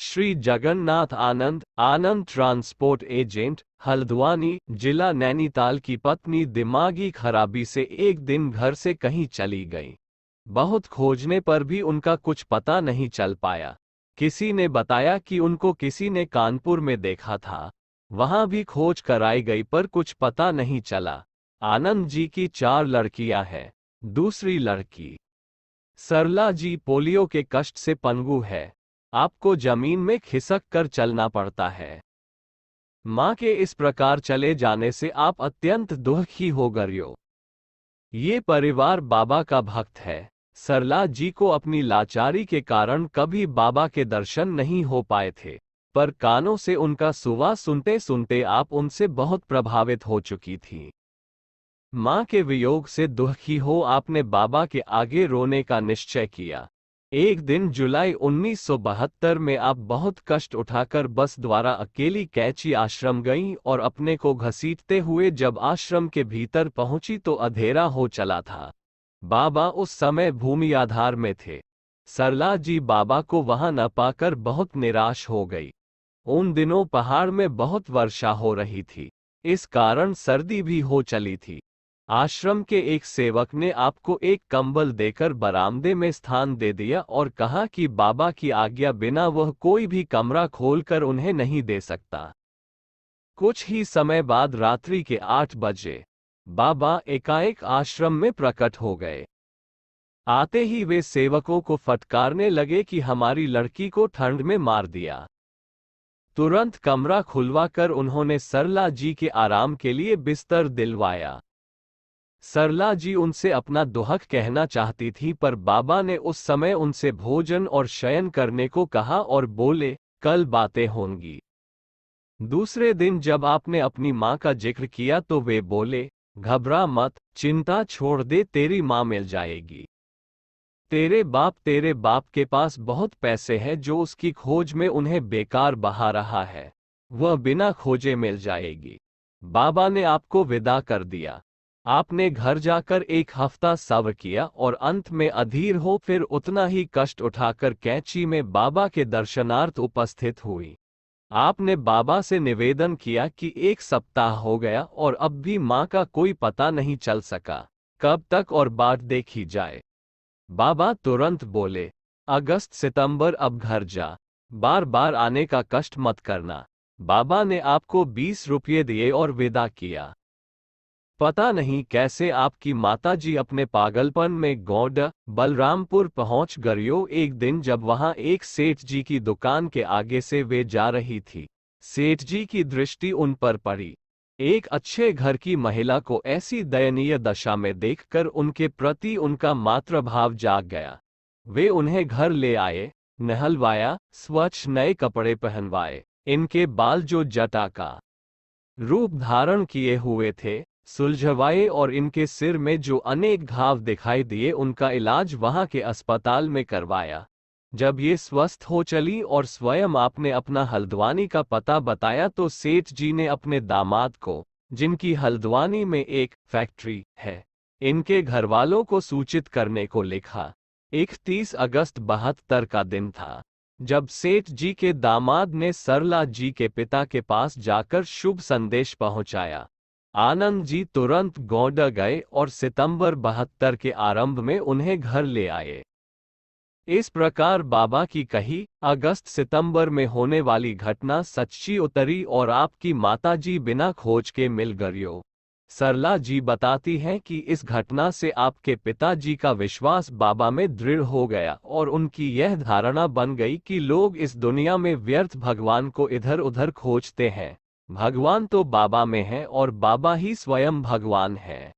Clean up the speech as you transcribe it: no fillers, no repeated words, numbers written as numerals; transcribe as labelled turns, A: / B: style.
A: श्री जगन्नाथ आनंद, आनंद transport agent, Haldwani, जिला नैनीताल की पत्नी दिमागी खराबी से एक दिन घर से कहीं चली गई। बहुत खोजने पर भी उनका कुछ पता नहीं चल पाया। किसी ने बताया कि उनको किसी ने कानपुर में देखा था। वहां भी खोज कराई गई पर कुछ पता नहीं चला। आनंद जी की 4 लड़कियां हैं। दूसरी लड़की सरला जी पोलियो के कष्ट से पनगु है। आपको जमीन में खिसक कर चलना पड़ता है। मां के इस प्रकार चले जाने से आप अत्यंत दुखी हो गए हो। ये परिवार बाबा का भक्त है। सरला जी को अपनी लाचारी के कारण कभी बाबा के दर्शन नहीं हो पाए थे, पर कानों से उनका सुवास सुनते सुनते आप उनसे बहुत प्रभावित हो चुकी थी। मां के वियोग से दुखी हो आपने बाबा के आगे रोने का निश्चय किया। एक दिन जुलाई 1972 में आप बहुत कष्ट उठाकर बस द्वारा अकेली कैची आश्रम गईं और अपने को घसीटते हुए जब आश्रम के भीतर पहुंची तो अंधेरा हो चला था। बाबा उस समय भूमि आधार में थे। सरला जी बाबा को वहां न पाकर बहुत निराश हो गई। उन दिनों पहाड़ में बहुत वर्षा हो रही थी, इस कारण सर्दी भी हो चली थी। आश्रम के एक सेवक ने आपको एक कंबल देकर बरामदे में स्थान दे दिया और कहा कि बाबा की आज्ञा बिना वह कोई भी कमरा खोलकर उन्हें नहीं दे सकता। कुछ ही समय बाद रात्रि के 8 बजे बाबा एकाएक आश्रम में प्रकट हो गए। आते ही वे सेवकों को फटकारने लगे कि हमारी लड़की को ठंड में मार दिया। तुरंत कमरा खुलवाकर उन्होंने सरला जी के आराम के लिए बिस्तर दिलवाया। सरला जी उनसे अपना दुहक कहना चाहती थी, पर बाबा ने उस समय उनसे भोजन और शयन करने को कहा और बोले, कल बातें होंगी। दूसरे दिन जब आपने अपनी मां का जिक्र किया तो वे बोले, घबरा मत, चिंता छोड़ दे, तेरी मां मिल जाएगी। तेरे बाप के पास बहुत पैसे हैं जो उसकी खोज में उन्हें बेकार बहा रहा है, वह बिना खोजे मिल जाएगी। बाबा ने आपको विदा कर दिया। आपने घर जाकर 1 हफ्ता सब्र किया और अंत में अधीर हो फिर उतना ही कष्ट उठाकर कैंची में बाबा के दर्शनार्थ उपस्थित हुई। आपने बाबा से निवेदन किया कि 1 सप्ताह हो गया और अब भी मां का कोई पता नहीं चल सका, कब तक और बाट देखी जाए। बाबा तुरंत बोले, अगस्त सितंबर अब घर जा, बार बार आने का कष्ट मत करना। बाबा ने आपको 20 रुपये दिए और विदा किया। पता नहीं कैसे आपकी माताजी अपने पागलपन में गौड़ बलरामपुर पहुंच गईं। एक दिन जब वहां एक सेठ जी की दुकान के आगे से वे जा रही थी, सेठ जी की दृष्टि उन पर पड़ी। एक अच्छे घर की महिला को ऐसी दयनीय दशा में देखकर उनके प्रति उनका मातृभाव जाग गया। वे उन्हें घर ले आए, नहलवाया, स्वच्छ नए कपड़े पहनवाए। इनके बाल जो जटा का रूप धारण किए हुए थे सुलझवाए और इनके सिर में जो अनेक घाव दिखाई दिए उनका इलाज वहां के अस्पताल में करवाया। जब ये स्वस्थ हो चली और स्वयं आपने अपना हल्द्वानी का पता बताया तो सेठ जी ने अपने दामाद को, जिनकी हल्द्वानी में एक फैक्ट्री है, इनके घरवालों को सूचित करने को लिखा। 31 अगस्त 72 का दिन था जब सेठ जी के दामाद ने सरला जी के पिता के पास जाकर शुभ संदेश पहुंचाया। आनंद जी तुरंत गौड़ गए और सितंबर 72 के आरंभ में उन्हें घर ले आए। इस प्रकार बाबा की कही अगस्त सितंबर में होने वाली घटना सच्ची उतरी और आपकी माताजी बिना खोज के मिल गईं। सरला जी बताती हैं कि इस घटना से आपके पिताजी का विश्वास बाबा में दृढ़ हो गया और उनकी यह धारणा बन गई कि लोग इस दुनिया में व्यर्थ भगवान को इधर उधर खोजते हैं। भगवान तो बाबा में है और बाबा ही स्वयं भगवान है।